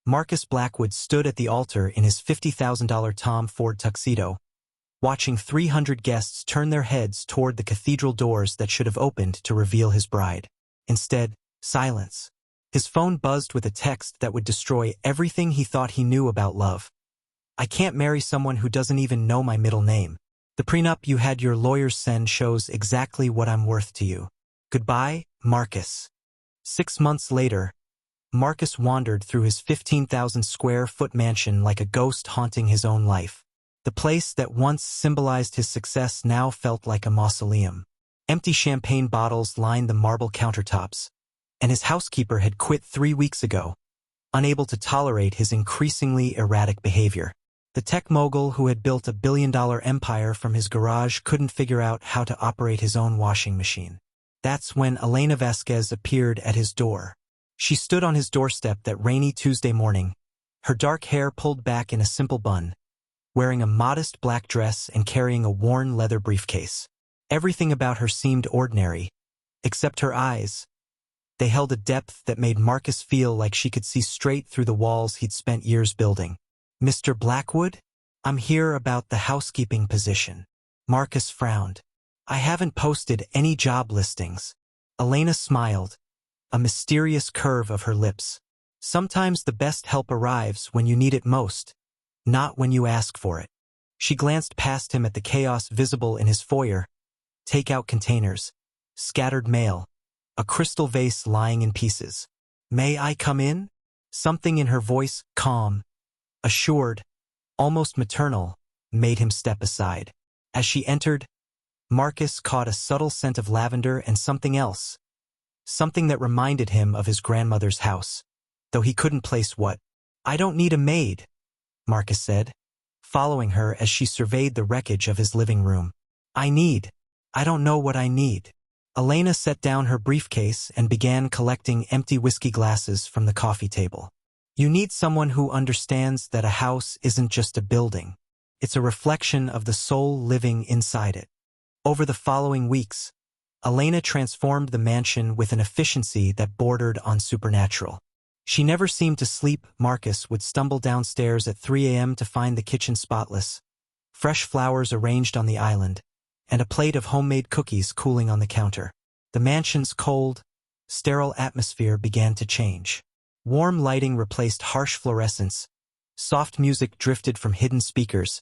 Marcus Blackwood stood at the altar in his $50,000 Tom Ford tuxedo, watching 300 guests turn their heads toward the cathedral doors that should have opened to reveal his bride. Instead, silence. His phone buzzed with a text that would destroy everything he thought he knew about love. I can't marry someone who doesn't even know my middle name. The prenup you had your lawyers send shows exactly what I'm worth to you. Goodbye, Marcus. 6 months later, Marcus wandered through his 15,000-square-foot mansion like a ghost haunting his own life. The place that once symbolized his success now felt like a mausoleum. Empty champagne bottles lined the marble countertops, and his housekeeper had quit 3 weeks ago, unable to tolerate his increasingly erratic behavior. The tech mogul who had built a billion-dollar empire from his garage couldn't figure out how to operate his own washing machine. That's when Elena Vasquez appeared at his door. She stood on his doorstep that rainy Tuesday morning, her dark hair pulled back in a simple bun, wearing a modest black dress and carrying a worn leather briefcase. Everything about her seemed ordinary, except her eyes. They held a depth that made Marcus feel like she could see straight through the walls he'd spent years building. Mr. Blackwood? I'm here about the housekeeping position. Marcus frowned. I haven't posted any job listings. Elena smiled, a mysterious curve of her lips. Sometimes the best help arrives when you need it most, not when you ask for it. She glanced past him at the chaos visible in his foyer, takeout containers, scattered mail, a crystal vase lying in pieces. May I come in? Something in her voice, calm, assured, almost maternal, made him step aside. As she entered, Marcus caught a subtle scent of lavender and something else, something that reminded him of his grandmother's house, though he couldn't place what. I don't need a maid, Marcus said, following her as she surveyed the wreckage of his living room. I don't know what I need. Elena set down her briefcase and began collecting empty whiskey glasses from the coffee table. You need someone who understands that a house isn't just a building. It's a reflection of the soul living inside it. Over the following weeks, Elena transformed the mansion with an efficiency that bordered on supernatural. She never seemed to sleep. Marcus would stumble downstairs at 3 a.m. to find the kitchen spotless, fresh flowers arranged on the island, and a plate of homemade cookies cooling on the counter. The mansion's cold, sterile atmosphere began to change. Warm lighting replaced harsh fluorescence, soft music drifted from hidden speakers,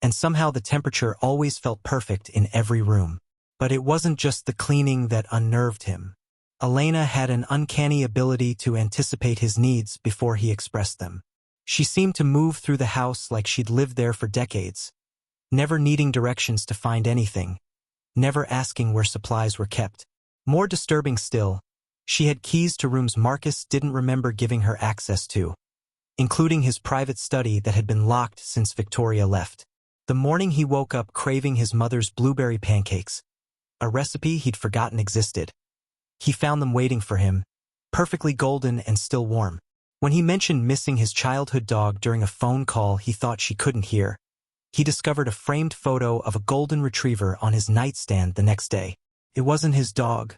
and somehow the temperature always felt perfect in every room. But it wasn't just the cleaning that unnerved him. Elena had an uncanny ability to anticipate his needs before he expressed them. She seemed to move through the house like she'd lived there for decades, never needing directions to find anything, never asking where supplies were kept. More disturbing still, she had keys to rooms Marcus didn't remember giving her access to, including his private study that had been locked since Victoria left. The morning he woke up craving his mother's blueberry pancakes, a recipe he'd forgotten existed. He found them waiting for him, perfectly golden and still warm. When he mentioned missing his childhood dog during a phone call he thought she couldn't hear, he discovered a framed photo of a golden retriever on his nightstand the next day. It wasn't his dog,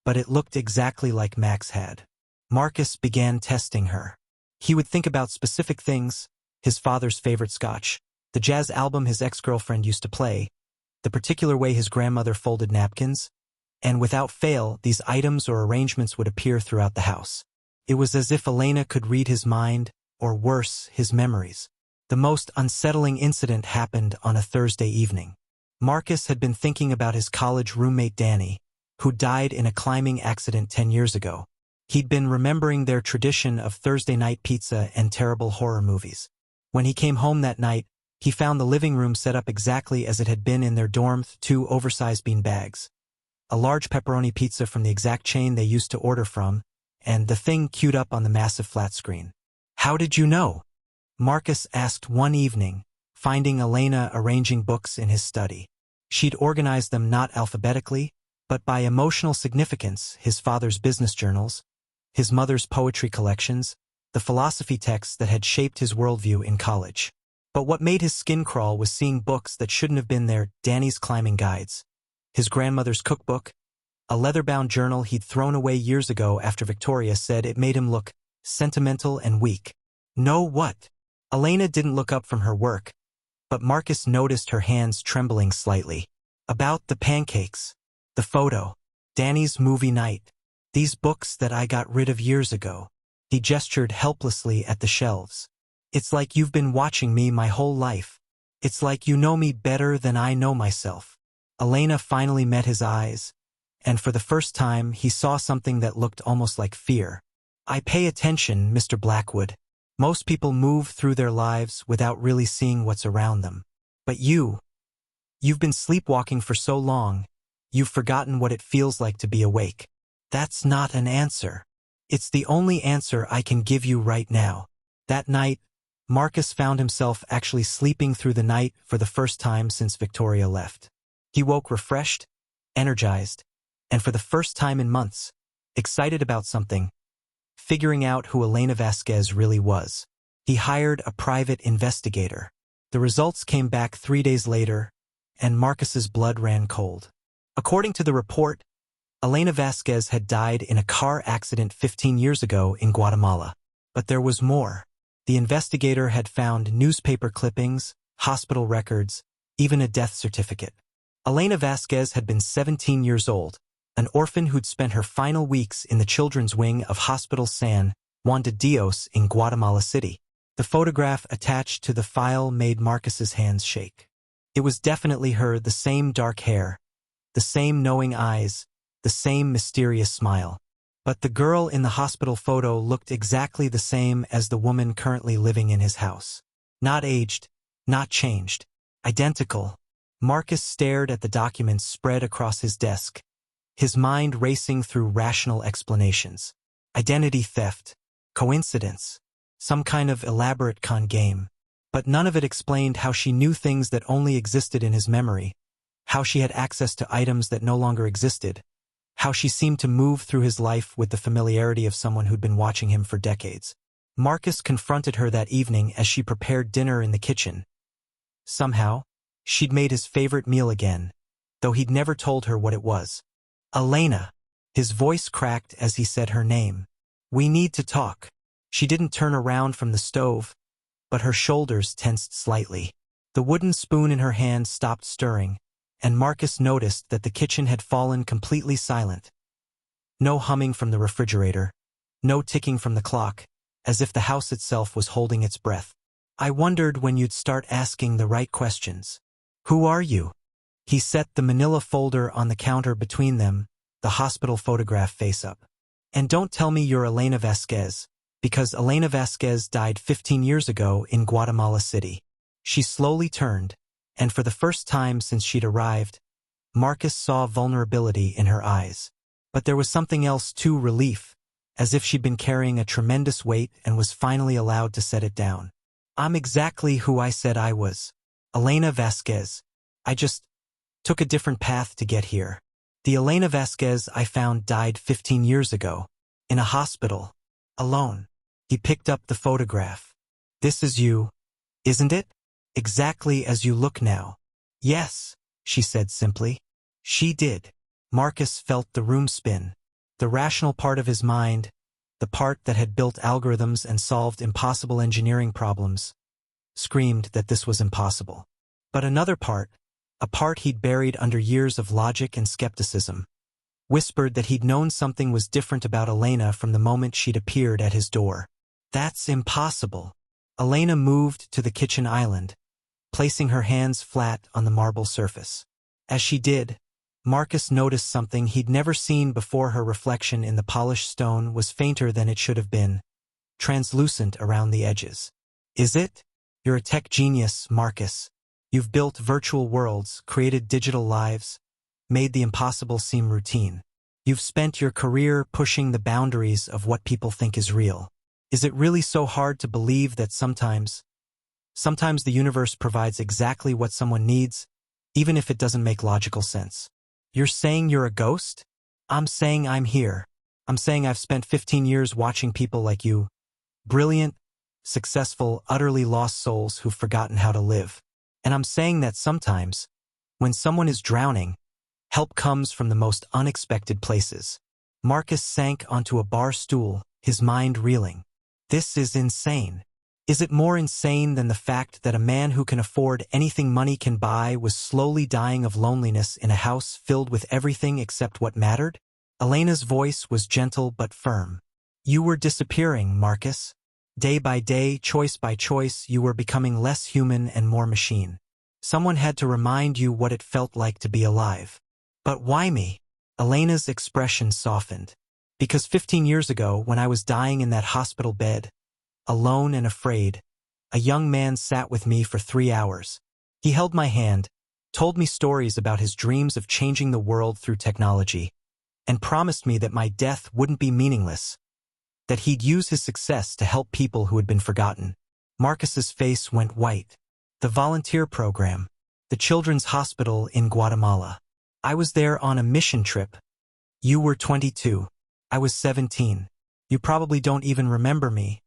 but it looked exactly like Max had. Marcus began testing her. He would think about specific things, his father's favorite scotch, the jazz album his ex-girlfriend used to play, the particular way his grandmother folded napkins, and without fail, these items or arrangements would appear throughout the house. It was as if Elena could read his mind, or worse, his memories. The most unsettling incident happened on a Thursday evening. Marcus had been thinking about his college roommate Danny, who died in a climbing accident 10 years ago. He'd been remembering their tradition of Thursday night pizza and terrible horror movies. When he came home that night, he found the living room set up exactly as it had been in their dorm, 2 oversized bean bags, a large pepperoni pizza from the exact chain they used to order from, and the thing queued up on the massive flat screen. How did you know? Marcus asked one evening, finding Elena arranging books in his study. She'd organized them not alphabetically, but by emotional significance: his father's business journals, his mother's poetry collections, the philosophy texts that had shaped his worldview in college. But what made his skin crawl was seeing books that shouldn't have been there: Danny's climbing guides, his grandmother's cookbook, a leather-bound journal he'd thrown away years ago after Victoria said it made him look sentimental and weak. No what? Elena didn't look up from her work, but Marcus noticed her hands trembling slightly. About the pancakes, the photo, Danny's movie night, these books that I got rid of years ago. He gestured helplessly at the shelves. It's like you've been watching me my whole life. It's like you know me better than I know myself. Elena finally met his eyes, and for the first time he saw something that looked almost like fear. I pay attention, Mr. Blackwood. Most people move through their lives without really seeing what's around them. But you've been sleepwalking for so long, you've forgotten what it feels like to be awake. That's not an answer. It's the only answer I can give you right now. That night, Marcus found himself actually sleeping through the night for the first time since Victoria left. He woke refreshed, energized, and for the first time in months, excited about something, figuring out who Elena Vasquez really was. He hired a private investigator. The results came back 3 days later, and Marcus's blood ran cold. According to the report, Elena Vasquez had died in a car accident 15 years ago in Guatemala. But there was more. The investigator had found newspaper clippings, hospital records, even a death certificate. Elena Vasquez had been 17 years old, an orphan who'd spent her final weeks in the children's wing of Hospital San Juan de Dios in Guatemala City. The photograph attached to the file made Marcus's hands shake. It was definitely her, the same dark hair, the same knowing eyes, the same mysterious smile. But the girl in the hospital photo looked exactly the same as the woman currently living in his house. Not aged, not changed. Identical. Marcus stared at the documents spread across his desk, his mind racing through rational explanations. Identity theft. Coincidence. Some kind of elaborate con game. But none of it explained how she knew things that only existed in his memory, how she had access to items that no longer existed, how she seemed to move through his life with the familiarity of someone who'd been watching him for decades. Marcus confronted her that evening as she prepared dinner in the kitchen. Somehow, she'd made his favorite meal again, though he'd never told her what it was. Elena. His voice cracked as he said her name. We need to talk. She didn't turn around from the stove, but her shoulders tensed slightly. The wooden spoon in her hand stopped stirring, and Marcus noticed that the kitchen had fallen completely silent. No humming from the refrigerator, no ticking from the clock, as if the house itself was holding its breath. I wondered when you'd start asking the right questions. Who are you? He set the manila folder on the counter between them, the hospital photograph face up. And don't tell me you're Elena Vasquez, because Elena Vasquez died 15 years ago in Guatemala City. She slowly turned, and for the first time since she'd arrived, Marcus saw vulnerability in her eyes. But there was something else too, relief, as if she'd been carrying a tremendous weight and was finally allowed to set it down. I'm exactly who I said I was. Elena Vasquez. I just took a different path to get here. The Elena Vasquez I found died 15 years ago, in a hospital, alone. He picked up the photograph. This is you, isn't it? Exactly as you look now. Yes, she said simply. She did. Marcus felt the room spin. The rational part of his mind, the part that had built algorithms and solved impossible engineering problems, screamed that this was impossible. But another part, a part he'd buried under years of logic and skepticism, whispered that he'd known something was different about Elena from the moment she'd appeared at his door. That's impossible. Elena moved to the kitchen island, placing her hands flat on the marble surface. As she did, Marcus noticed something he'd never seen before. Her reflection in the polished stone was fainter than it should have been, translucent around the edges. Is it? You're a tech genius, Marcus. You've built virtual worlds, created digital lives, made the impossible seem routine. You've spent your career pushing the boundaries of what people think is real. Is it really so hard to believe that sometimes the universe provides exactly what someone needs, even if it doesn't make logical sense? You're saying you're a ghost? I'm saying I'm here. I'm saying I've spent 15 years watching people like you, brilliant, successful, utterly lost souls who've forgotten how to live. And I'm saying that sometimes, when someone is drowning, help comes from the most unexpected places. Marcus sank onto a bar stool, his mind reeling. This is insane. Is it more insane than the fact that a man who can afford anything money can buy was slowly dying of loneliness in a house filled with everything except what mattered? Elena's voice was gentle but firm. You were disappearing, Marcus. Day by day, choice by choice, you were becoming less human and more machine. Someone had to remind you what it felt like to be alive. But why me? Elena's expression softened. Because 15 years ago, when I was dying in that hospital bed, alone and afraid, a young man sat with me for 3 hours. He held my hand, told me stories about his dreams of changing the world through technology, and promised me that my death wouldn't be meaningless, that he'd use his success to help people who had been forgotten. Marcus's face went white. The volunteer program, the children's hospital in Guatemala. I was there on a mission trip. You were 22. I was 17. You probably don't even remember me.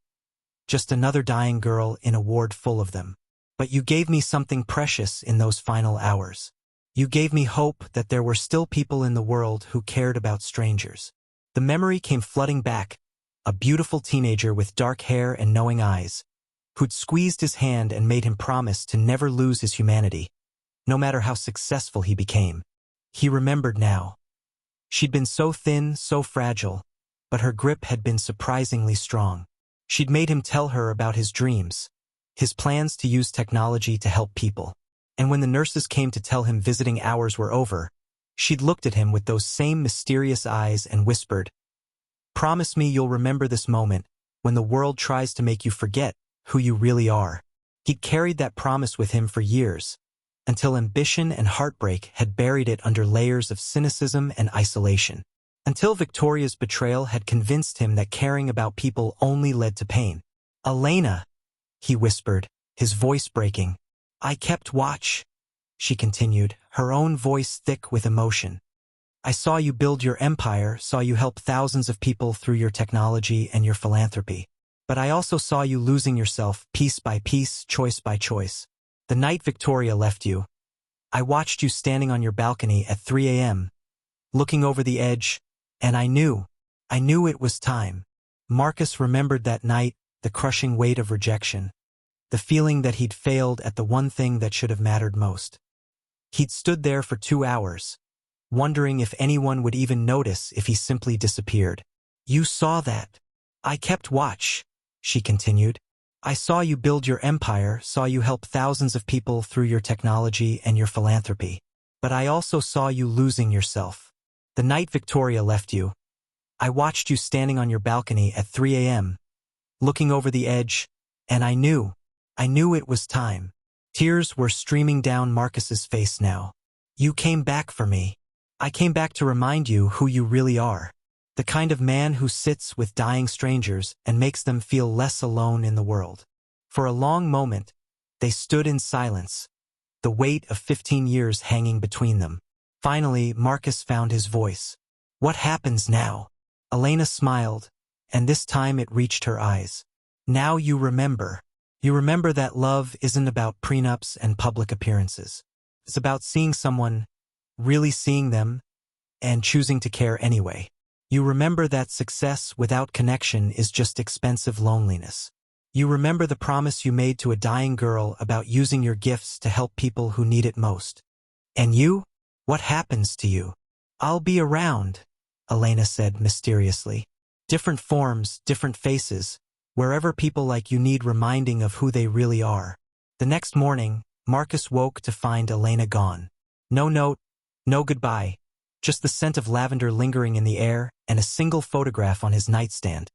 Just another dying girl in a ward full of them. But you gave me something precious in those final hours. You gave me hope that there were still people in the world who cared about strangers. The memory came flooding back, a beautiful teenager with dark hair and knowing eyes, who'd squeezed his hand and made him promise to never lose his humanity, no matter how successful he became. He remembered now. She'd been so thin, so fragile, but her grip had been surprisingly strong. She'd made him tell her about his dreams, his plans to use technology to help people. And when the nurses came to tell him visiting hours were over, she'd looked at him with those same mysterious eyes and whispered, "Promise me you'll remember this moment when the world tries to make you forget who you really are." He'd carried that promise with him for years, until ambition and heartbreak had buried it under layers of cynicism and isolation. Until Victoria's betrayal had convinced him that caring about people only led to pain. "Elena," he whispered, his voice breaking. "I kept watch," she continued, her own voice thick with emotion. "I saw you build your empire, saw you help thousands of people through your technology and your philanthropy. But I also saw you losing yourself, piece by piece, choice by choice. The night Victoria left you, I watched you standing on your balcony at 3 a.m., looking over the edge, and I knew it was time." Marcus remembered that night, the crushing weight of rejection, the feeling that he'd failed at the one thing that should have mattered most. He'd stood there for 2 hours, wondering if anyone would even notice if he simply disappeared. "You saw that. I kept watch," she continued. "I saw you build your empire, saw you help thousands of people through your technology and your philanthropy. But I also saw you losing yourself. The night Victoria left you, I watched you standing on your balcony at 3 a.m., looking over the edge, and I knew it was time." Tears were streaming down Marcus's face now. "You came back for me. I came back to remind you who you really are. The kind of man who sits with dying strangers and makes them feel less alone in the world." For a long moment, they stood in silence, the weight of 15 years hanging between them. Finally, Marcus found his voice. "What happens now?" Elena smiled, and this time it reached her eyes. "Now you remember. You remember that love isn't about prenups and public appearances. It's about seeing someone, really seeing them, and choosing to care anyway. You remember that success without connection is just expensive loneliness. You remember the promise you made to a dying girl about using your gifts to help people who need it most. And you? What happens to you?" "I'll be around," Elena said mysteriously. "Different forms, different faces, wherever people like you need reminding of who they really are." The next morning, Marcus woke to find Elena gone. No note, no goodbye. Just the scent of lavender lingering in the air, and a single photograph on his nightstand.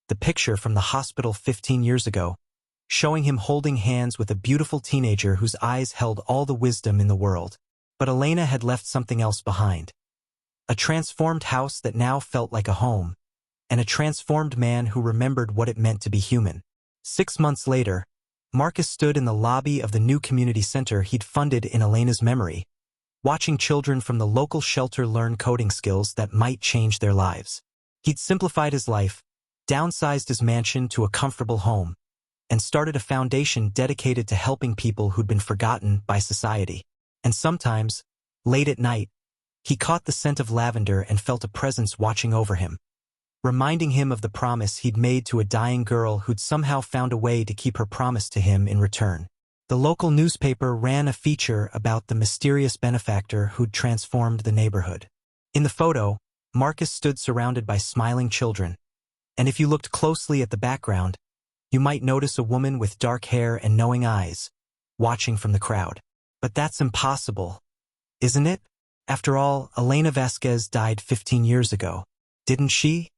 The picture from the hospital 15 years ago, showing him holding hands with a beautiful teenager whose eyes held all the wisdom in the world. But Elena had left something else behind. A transformed house that now felt like a home, and a transformed man who remembered what it meant to be human. 6 months later, Marcus stood in the lobby of the new community center he'd funded in Elena's memory, watching children from the local shelter learn coding skills that might change their lives. He'd simplified his life, downsized his mansion to a comfortable home, and started a foundation dedicated to helping people who'd been forgotten by society. And sometimes, late at night, he caught the scent of lavender and felt a presence watching over him. reminding him of the promise he'd made to a dying girl who'd somehow found a way to keep her promise to him in return. The local newspaper ran a feature about the mysterious benefactor who'd transformed the neighborhood. In the photo, Marcus stood surrounded by smiling children, and if you looked closely at the background, you might notice a woman with dark hair and knowing eyes, watching from the crowd. But that's impossible, isn't it? After all, Elena Vasquez died 15 years ago, didn't she?